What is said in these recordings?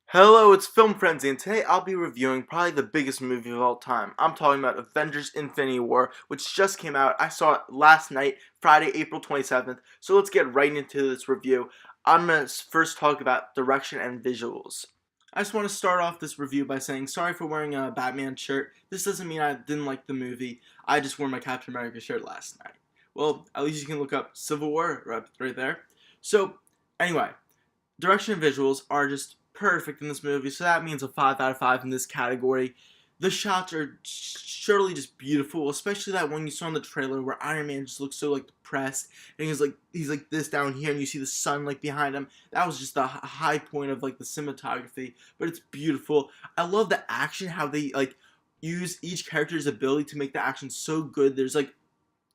Hello, it's Film Frenzy, and today I'll be reviewing probably the biggest movie of all time. I'm talking about Avengers Infinity War, which just came out. I saw it last night, Friday, April 27th. So let's get right into this review. I'm going to first talk about direction and visuals. I just want to start off this review by saying sorry for wearing a Batman shirt. This doesn't mean I didn't like the movie. I just wore my Captain America shirt last night. Well, at least you can look up Civil War right there. So, anyway, direction and visuals are just perfect in this movie, so that means a 5 out of 5 in this category. The shots are surely just beautiful, especially that one you saw in the trailer where Iron Man just looks so like depressed, and he's like this down here, and you see the sun like behind him. That was just the high point of like the cinematography, but it's beautiful. I love the action, how they like use each character's ability to make the action so good. There's like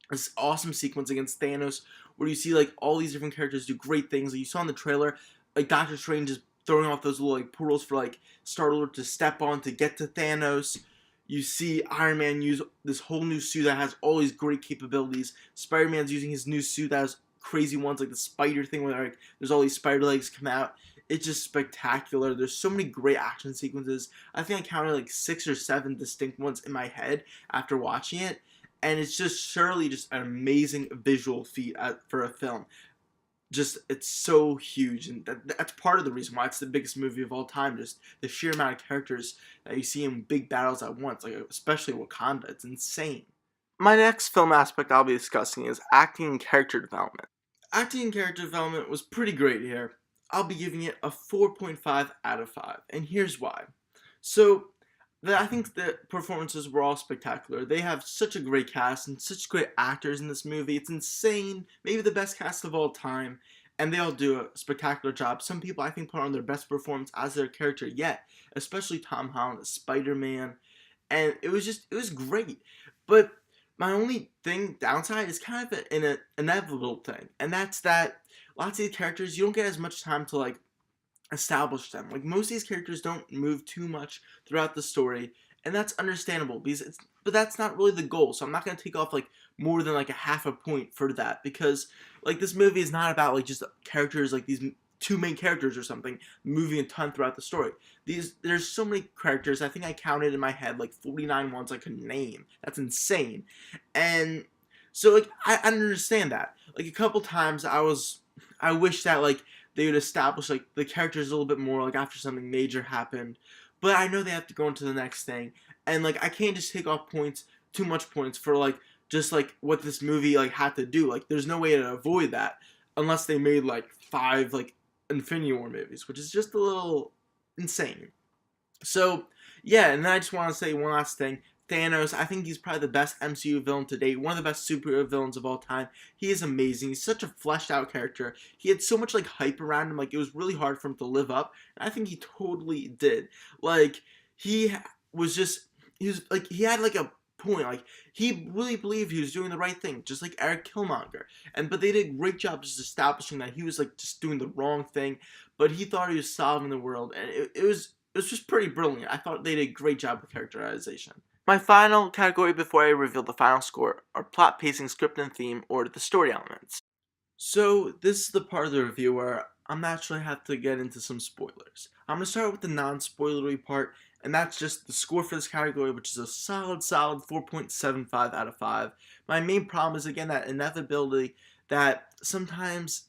this awesome sequence against Thanos where you see like all these different characters do great things. Like you saw in the trailer, like Doctor Strange is throwing off those little like portals for like Star-Lord to step on to get to Thanos. You see Iron Man use this whole new suit that has all these great capabilities. Spider-Man's using his new suit that has crazy ones like the spider thing where like there's all these spider legs come out. It's just spectacular. There's so many great action sequences. I think I counted like 6 or 7 distinct ones in my head after watching it, and it's just surely just an amazing visual feat for a film. Just it's so huge, and that's part of the reason why it's the biggest movie of all time. Just the sheer amount of characters that you see in big battles at once, like especially Wakanda. It's insane. My next film aspect I'll be discussing is acting and character development. Acting and character development was pretty great here. I'll be giving it a 4.5 out of 5, and here's why. So, I think the performances were all spectacular. They have such a great cast and such great actors in this movie. It's insane. Maybe the best cast of all time. And they all do a spectacular job. Some people I think put on their best performance as their character yet, especially Tom Holland as Spider-Man. And it was great. But my only downside is kind of an inevitable thing. And that's that lots of these characters, you don't get as much time to like establish them. Like most of these characters don't move too much throughout the story, and that's understandable because but that's not really the goal. So I'm not gonna take off like more than like a half a point for that because like this movie is not about like just characters like these two main characters or something moving a ton throughout the story. There's so many characters. I think I counted in my head like 49 ones I could name. That's insane, and so like I understand that. Like a couple times I wish that like they would establish like the characters a little bit more like after something major happened. But I know they have to go into the next thing, and like I can't just take off points, too much points for like just like what this movie like had to do. Like there's no way to avoid that unless they made like 5 like Infinity War movies, which is just a little insane. So, yeah, and then I just want to say one last thing. Thanos, I think he's probably the best MCU villain to date, one of the best superhero villains of all time. He is amazing. He's such a fleshed out character. He had so much like hype around him, like it was really hard for him to live up, and I think he totally did. Like he was just he was like he had like a point, like he really believed he was doing the right thing, just like Eric Killmonger. But they did a great job just establishing that he was like just doing the wrong thing, but he thought he was solving the world, and it was just pretty brilliant. I thought they did a great job with characterization. My final category before I reveal the final score are plot, pacing, script, and theme, or the story elements. So this is the part of the review where I'm naturally have to get into some spoilers. I'm going to start with the non-spoilery part, and that's just the score for this category, which is a solid 4.75 out of 5. My main problem is again that inevitability that sometimes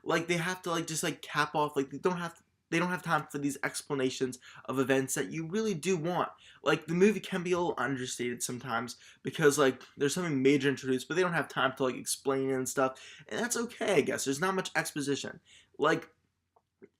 like they have to like just like cap off, like they don't have time for these explanations of events that you really do want. Like the movie can be a little understated sometimes because like there's something major introduced, but they don't have time to like explain it and stuff, and that's okay, I guess. There's not much exposition. Like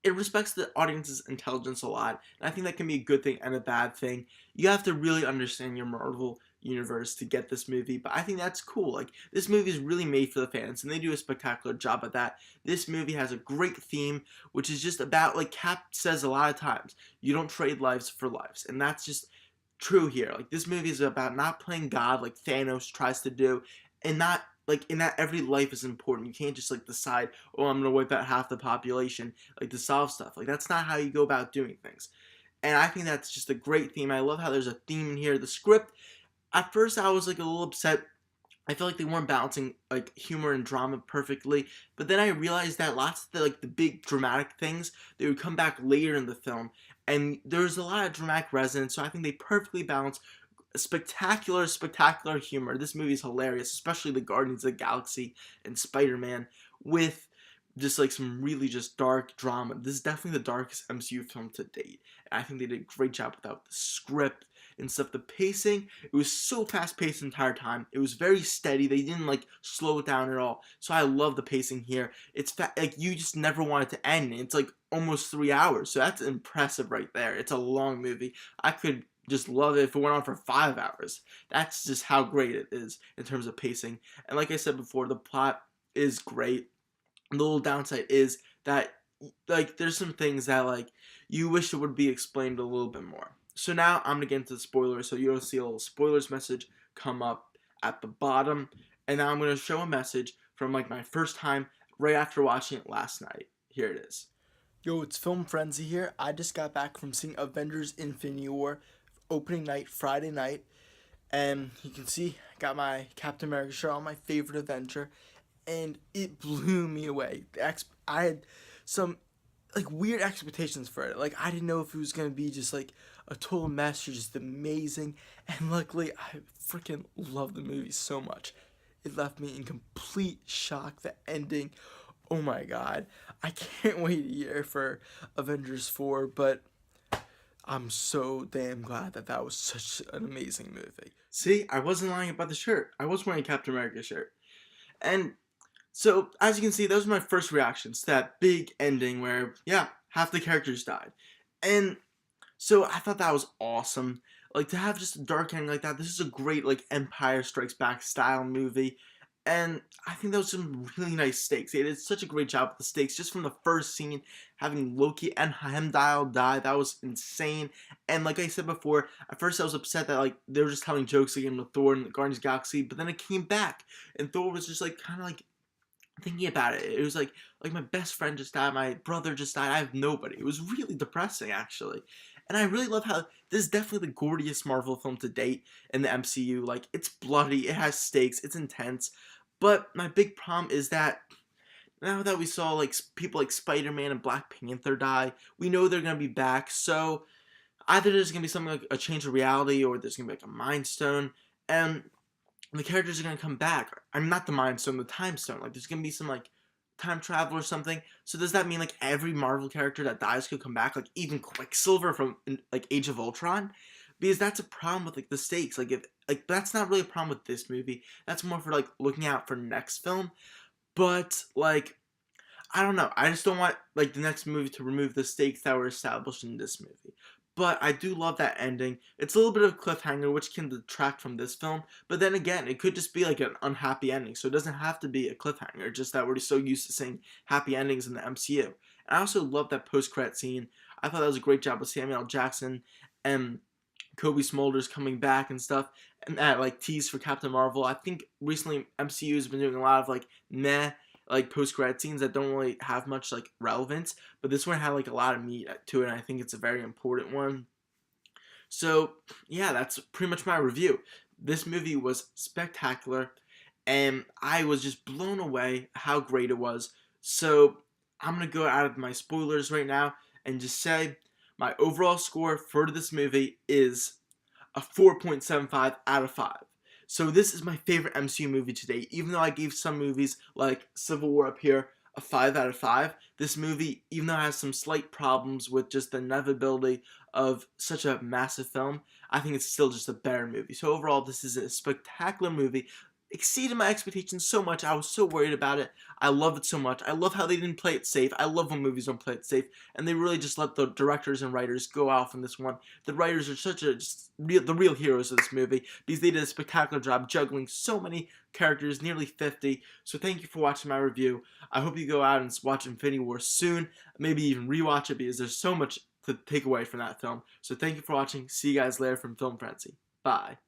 it respects the audience's intelligence a lot, and I think that can be a good thing and a bad thing. You have to really understand your Marvel universe to get this movie, but I think that's cool. Like this movie is really made for the fans, and they do a spectacular job at that. This movie has a great theme, which is just about like Cap says a lot of times, you don't trade lives for lives, and that's just true here. Like this movie is about not playing God like Thanos tries to do, and not like in that every life is important. You can't just like decide, oh, I'm gonna wipe out half the population like to solve stuff. Like that's not how you go about doing things. And I think that's just a great theme. I love how there's a theme in here. The script, at first I was like a little upset I feel like they weren't balancing like humor and drama perfectly. But then I realized that lots of the big dramatic things, they would come back later in the film, and there's a lot of dramatic resonance. So I think they perfectly balance spectacular humor. This movie is hilarious, especially the Guardians of the Galaxy and Spider-Man, with just like some really just dark drama. This is definitely the darkest MCU film to date. And I think they did a great job without the script and stuff. The pacing, it was so fast paced the entire time. It was very steady. They didn't like slow it down at all. So I love the pacing here. It's like you just never want it to end. It's like almost 3 hours. So that's impressive right there. It's a long movie. I could just love it if it went on for 5 hours. That's just how great it is in terms of pacing. And like I said before, the plot is great. The little downside is that like there's some things that like you wish it would be explained a little bit more. So now I'm gonna get into the spoilers. So you'll see a little spoilers message come up at the bottom, and now I'm gonna show a message from like my first time right after watching it last night. Here it is. Yo, it's Film Frenzy here. I just got back from seeing Avengers Infinity War opening night, Friday night, and you can see I got my Captain America shirt on, my favorite Avenger, and it blew me away. I had some like weird expectations for it. Like I didn't know if it was gonna be just like a total mess or just amazing. And luckily, I freaking love the movie so much. It left me in complete shock. The ending, oh my god! I can't wait a year for Avengers 4, but I'm so damn glad that that was such an amazing movie. See, I wasn't lying about the shirt. I was wearing a Captain America shirt. And so, as you can see, those were my first reactions to that big ending where, yeah, half the characters died. And so I thought that was awesome. Like, to have just a dark ending like that, this is a great, like, Empire Strikes Back style movie. And I think that was some really nice stakes. They did such a great job with the stakes. Just from the first scene, having Loki and Heimdall die, that was insane. And like I said before, at first I was upset that like they were just telling jokes again with Thor and the Guardians of the Galaxy, but then it came back, and Thor was just like kind of like thinking about it. It was like my best friend just died, my brother just died, I have nobody. It was really depressing actually. And I really love how this is definitely the goriest Marvel film to date in the MCU. Like, it's bloody, it has stakes, it's intense. But my big problem is that now that we saw like people like Spider-Man and Black Panther die, we know they're gonna be back. So either there's gonna be something like a change of reality, or there's gonna be like a Mind Stone, and the characters are gonna come back. I'm not the Mind Stone, the Time Stone. Like there's gonna be some like time travel or something. So does that mean like every Marvel character that dies could come back? Like even Quicksilver from like Age of Ultron? Because that's a problem with like the stakes. Like if like that's not really a problem with this movie. That's more for like looking out for next film. But like I don't know. I just don't want like the next movie to remove the stakes that were established in this movie. But I do love that ending. It's a little bit of a cliffhanger, which can detract from this film. But then again, it could just be like an unhappy ending. So it doesn't have to be a cliffhanger. Just that we're so used to seeing happy endings in the MCU. And I also love that post-credit scene. I thought that was a great job with Samuel L. Jackson and Kobe Smulders coming back and stuff, and that like tease for Captain Marvel. I think recently MCU has been doing a lot of like meh like post credit scenes that don't really have much like relevance, but this one had like a lot of meat to it, and I think it's a very important one. So yeah, that's pretty much my review. This movie was spectacular, and I was just blown away how great it was. So I'm gonna go out of my spoilers right now and just say my overall score for this movie is a 4.75 out of 5. So this is my favorite MCU movie to date. Even though I gave some movies like Civil War up here a 5 out of 5, this movie, even though it has some slight problems with just the inevitability of such a massive film, I think it's still just a better movie. So overall, this is a spectacular movie. Exceeded my expectations so much. I was so worried about it. I love it so much. I love how they didn't play it safe. I love when movies don't play it safe, and they really just let the directors and writers go off in this one. The writers are such a the real heroes of this movie, because they did a spectacular job juggling so many characters, nearly 50. So thank you for watching my review. I hope you go out and watch Infinity War soon. Maybe even rewatch it, because there's so much to take away from that film. So thank you for watching. See you guys later from Film Frenzy. Bye.